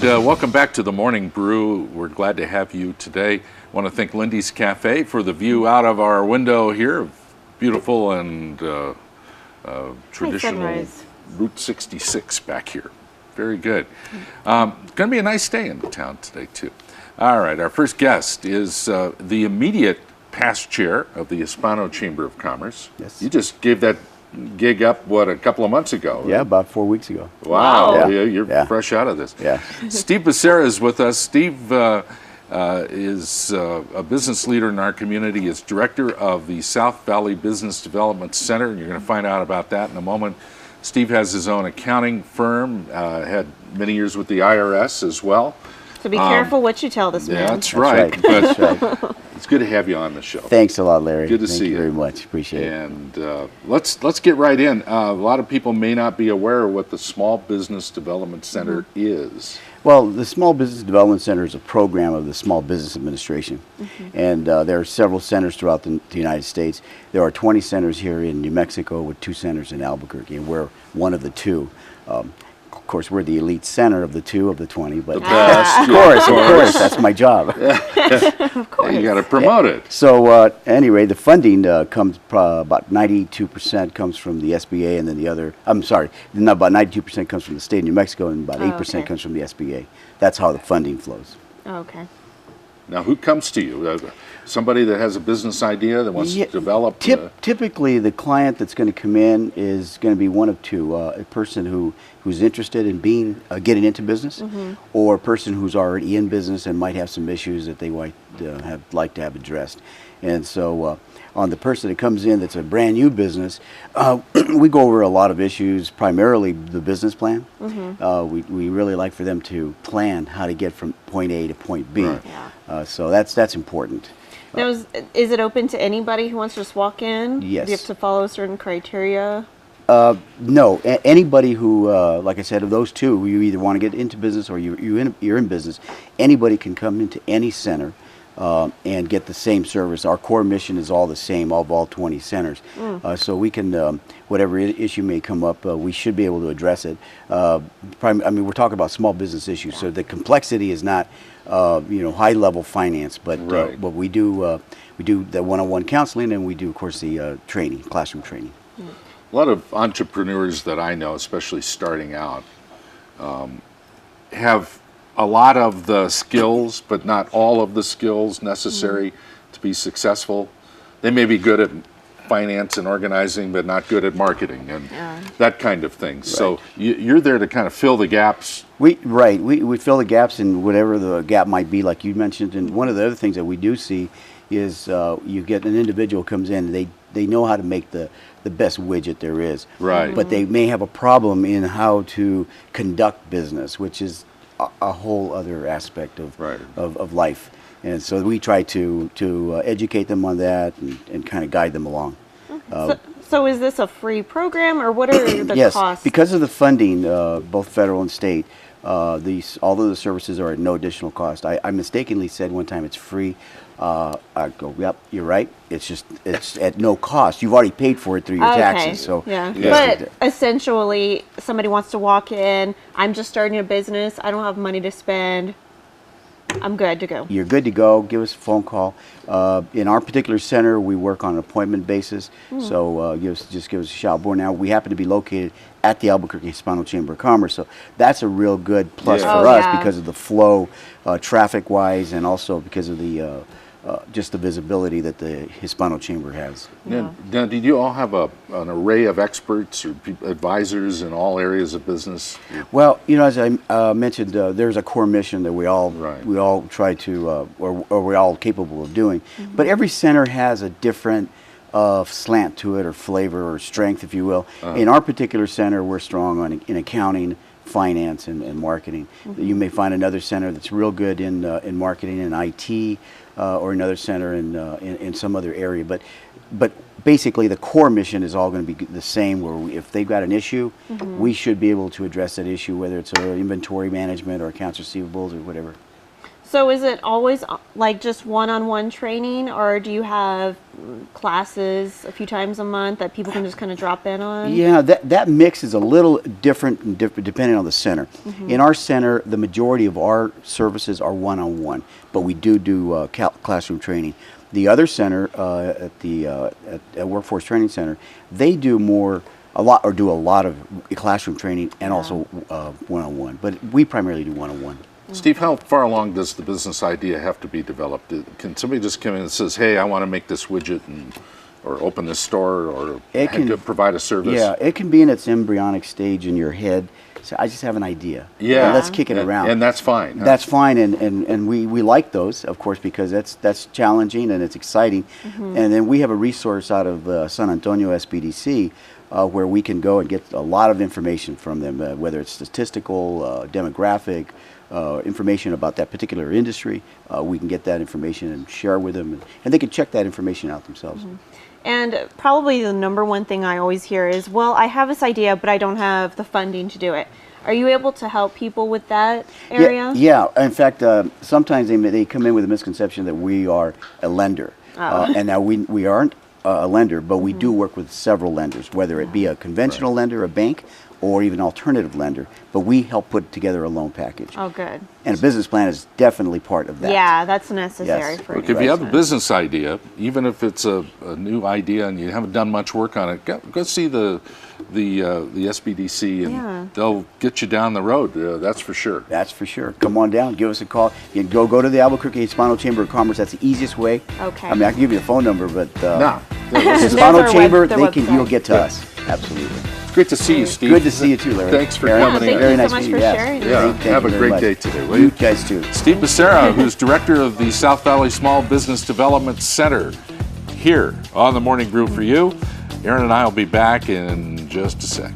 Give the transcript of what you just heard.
And welcome back to the Morning Brew. We're glad to have you today. I want to thank Lindy's Cafe for the view out of our window here. Beautiful and traditional Route 66 back here. Very good. Going to be a nice day in the town today, too. All right, our first guest is the immediate past chair of the Hispano Chamber of Commerce. Yes. You just gave that gig up, what, a couple of months ago? Yeah, about 4 weeks ago. Wow, Yeah. you're fresh out of this. Yeah. Steve Bacerra is with us. Steve is a business leader in our community. Is director of the South Valley Business Development Center, and you're going to find out about that in a moment. Steve has his own accounting firm, had many years with the IRS as well. So be careful what you tell this man. Yeah, that's right. That's right. It's good to have you on the show. Thanks a lot, Larry. Good to see you. Thank you very much. Appreciate it. And let's get right in. A lot of people may not be aware of what the Small Business Development Center is. Well, the Small Business Development Center is a program of the Small Business Administration. And there are several centers throughout the United States. There are 20 centers here in New Mexico with 2 centers in Albuquerque, and we're one of the 2. Of course, we're the elite center of the 2 of the 20, but The best. of course, that's my job. Of course. You got to promote it. So anyway, the funding comes about 92% comes from the SBA, and then the other, I'm sorry, not about 92% comes from the state of New Mexico, and about 8% comes from the SBA. That's how the funding flows. Oh, okay. Now, who comes to you? Somebody that has a business idea that wants to develop? Typically, the client that's going to come in is going to be one of 2: a person who's interested in getting into business, or a person who's already in business and might have some issues that they might like to have addressed. And so, on the person that comes in that's a brand new business, we go over a lot of issues, primarily the business plan. We really like for them to plan how to get from point A to point B. Right. Yeah. So that's important. Now, is it open to anybody who wants to just walk in? Yes. Do you have to follow certain criteria? No, anybody who, like I said, of those 2, you either want to get into business or you're in business, anybody can come into any center and get the same service. Our core mission is all the same of all 20 centers. So we can, whatever issue may come up, we should be able to address it. I mean, we're talking about small business issues, so the complexity is not, high-level finance, but what we do the one-on-one counseling, and we do, of course, the training, classroom training. A lot of entrepreneurs that I know, especially starting out, have a lot of the skills, but not all of the skills necessary to be successful. They may be good at finance and organizing, but not good at marketing and that kind of thing. Right. So you're there to kind of fill the gaps. We fill the gaps in whatever the gap might be, like you mentioned. And one of the other things that we do see is you get an individual comes in, they know how to make the best widget there is. Right. But they may have a problem in how to conduct business, which is a whole other aspect of life. And so we try to educate them on that and kind of guide them along. So is this a free program, or what are the yes, costs? Because of the funding, both federal and state, although the services are at no additional cost. I mistakenly said one time it's free. I go, yep, you're right. It's at no cost. You've already paid for it through your taxes. So But essentially, somebody wants to walk in. I'm just starting a business. I don't have money to spend. I'm good to go. You're good to go. Give us a phone call. In our particular center, we work on an appointment basis. So just give us a shout. Now, we happen to be located at the Albuquerque Hispano Chamber of Commerce. So that's a real good plus for us because of the flow, traffic-wise, and also because of the just the visibility that the Hispano Chamber has. Now, did you all have an array of experts or advisors in all areas of business? Well, as I mentioned, there's a core mission that we all try to, or we're all capable of doing. But every center has a different slant to it, or flavor, or strength, if you will. In our particular center, we're strong in accounting, finance, and marketing. You may find another center that's real good in marketing and IT, or another center in some other area. But basically, the core mission is all going to be the same. Where if they've got an issue, we should be able to address that issue, whether it's inventory management or accounts receivables or whatever. So is it always like just one-on-one training, or do you have classes a few times a month that people can just kind of drop in on? Yeah, that mix is a little different depending on the center. In our center, the majority of our services are one-on-one, but we do classroom training. The other center at Workforce Training Center, they do a lot of classroom training and also one-on-one, but we primarily do one-on-one. Steve, how far along does the business idea have to be developed? Can somebody just come in and says, hey, I want to make this widget or open this store or provide a service? Yeah, it can be in its embryonic stage in your head. So I just have an idea. Yeah. Let's kick it around. And that's fine. Huh? That's fine, and we like those, of course, because that's challenging and it's exciting. And then we have a resource out of San Antonio SBDC where we can go and get a lot of information from them, whether it's statistical, demographic, information about that particular industry. We can get that information and share with them, and they can check that information out themselves. And probably the number one thing I always hear is, well, I have this idea, but I don't have the funding to do it. Are you able to help people with that area? Yeah. In fact, sometimes they come in with a misconception that we are a lender. And now we aren't a lender, but we do work with several lenders, whether it be a conventional lender, a bank, or even alternative lender, but we help put together a loan package. Oh, good. And a business plan is definitely part of that. Yeah, that's necessary Yes. for Look, if you have a business idea, even if it's a new idea and you haven't done much work on it, go see the SBDC and they'll get you down the road. That's for sure. That's for sure. Come on down, give us a call. You can go to the Albuquerque Hispano Chamber of Commerce. That's the easiest way. Okay. I mean, I can give you the phone number, but No. Hispano Their Chamber, their you'll website. get to us. Absolutely. Great to see you, Steve. Good to see you too, Larry. Thanks for Aaron, coming in. thank Very you so nice much to meet for you. Yes. sharing. Yeah, Thank have you a very great much. day today, will You you? guys too. Steve Bacerra, who's director of the South Valley Small Business Development Center, here on the Morning Brew for you. Aaron and I will be back in just a sec.